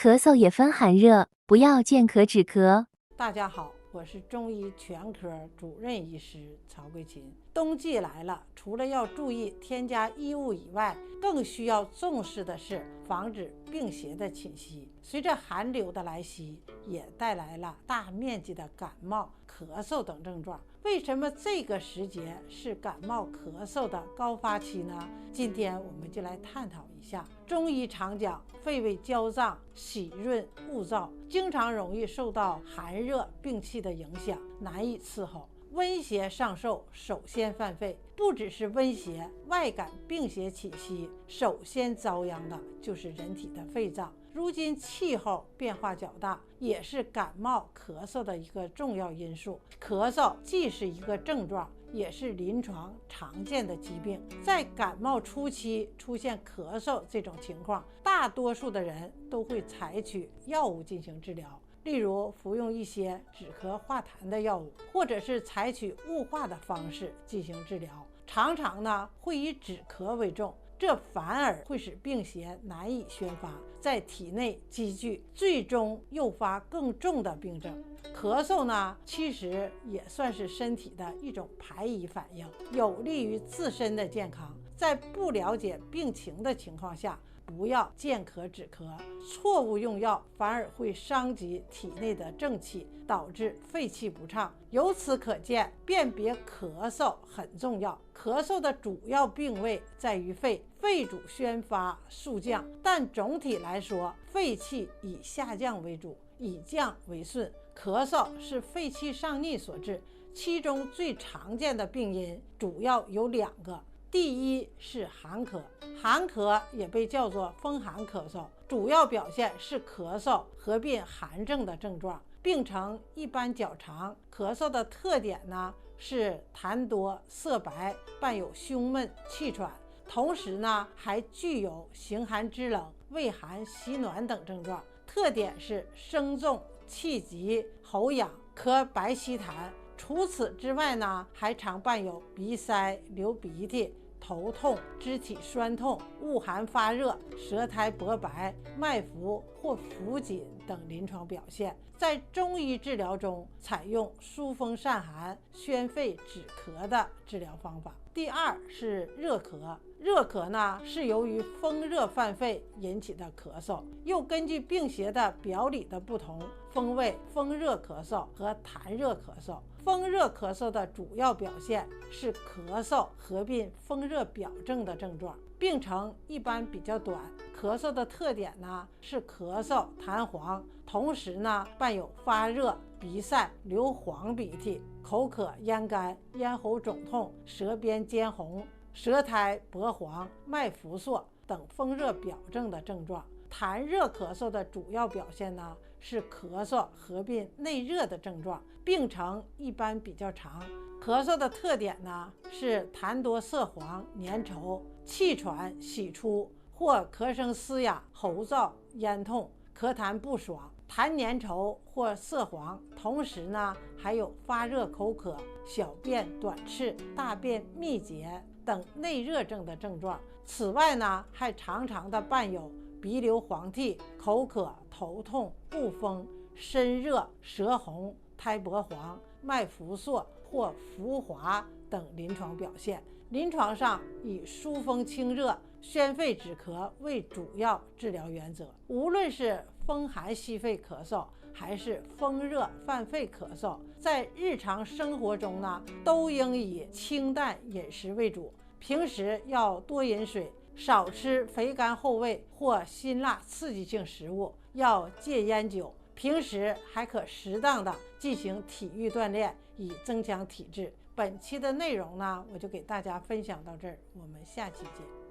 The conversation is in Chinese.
咳嗽也分寒热，不要见咳止咳。大家好，我是中医全科主任医师曹桂琴。冬季来了，除了要注意添加衣物以外，更需要重视的是防止病邪的侵袭。随着寒流的来袭，也带来了大面积的感冒、咳嗽等症状。为什么这个时节是感冒咳嗽的高发期呢？今天我们就来探讨一下。中医常讲肺胃焦胀、喜润恶燥，经常容易受到寒热病气的影响，难以伺候。温邪上受，首先犯肺。不只是温邪，外感病邪侵袭，首先遭殃的就是人体的肺脏。如今气候变化较大，也是感冒咳嗽的一个重要因素。咳嗽既是一个症状，也是临床常见的疾病。在感冒初期出现咳嗽这种情况，大多数的人都会采取药物进行治疗，例如服用一些止咳化痰的药物，或者是采取雾化的方式进行治疗。常常呢会以止咳为重，这反而会使病邪难以宣发，在体内积聚，最终诱发更重的病症。咳嗽呢，其实也算是身体的一种排异反应，有利于自身的健康。在不了解病情的情况下，不要见咳止咳，错误用药反而会伤及体内的正气，导致肺气不畅。由此可见，辨别咳嗽很重要。咳嗽的主要病位在于肺，肺主宣发肃降，但总体来说，肺气以下降为主，以降为顺。咳嗽是肺气上逆所致，其中最常见的病因主要有2个。第一是寒咳，寒咳也被叫做风寒咳嗽，主要表现是咳嗽合并寒症的症状，病程一般较长。咳嗽的特点呢是痰多色白，伴有胸闷气喘，同时呢还具有形寒肢冷、畏寒喜暖等症状。特点是声重、气急、喉痒、咳白稀痰。除此之外呢，还常伴有鼻塞、流鼻涕、头痛、肢体酸痛、恶寒发热、舌苔薄白、脉浮或浮紧等临床表现。在中医治疗中，采用疏风散寒、宣肺止咳的治疗方法。第二是热咳，热咳呢是由于风热犯肺引起的咳嗽，又根据病邪的表里的不同，分为风热咳嗽和痰热咳嗽。风热咳嗽的主要表现是咳嗽合并风热表症的症状，病程一般比较短。咳嗽的特点呢是咳嗽痰黄，同时呢伴有发热、鼻塞、流黄鼻涕、口渴咽干、咽喉肿痛、舌边尖红、舌苔薄黄、脉浮硕等风热表症的症状。痰热咳嗽的主要表现呢是咳嗽合并内热的症状，病程一般比较长。咳嗽的特点呢是痰多色黄、粘稠、气喘喜出，或咳声嘶哑、喉燥、咽痛、咳痰不爽、痰粘稠或色黄，同时呢还有发热口渴、小便短赤、大便秘结等内热症的症状。此外呢还常常的伴有鼻流黄涕、口渴、头痛、恶风、身热、舌红、苔薄黄、脉浮硕或浮滑等临床表现。临床上以疏风清热、宣肺止咳为主要治疗原则。无论是风寒吸肺咳嗽还是风热犯肺咳嗽，在日常生活中呢都应以清淡饮食为主，平时要多饮水，少吃肥甘厚味或辛辣刺激性食物，要戒烟酒。平时还可适当的进行体育锻炼，以增强体质。本期的内容呢，我就给大家分享到这儿，我们下期见。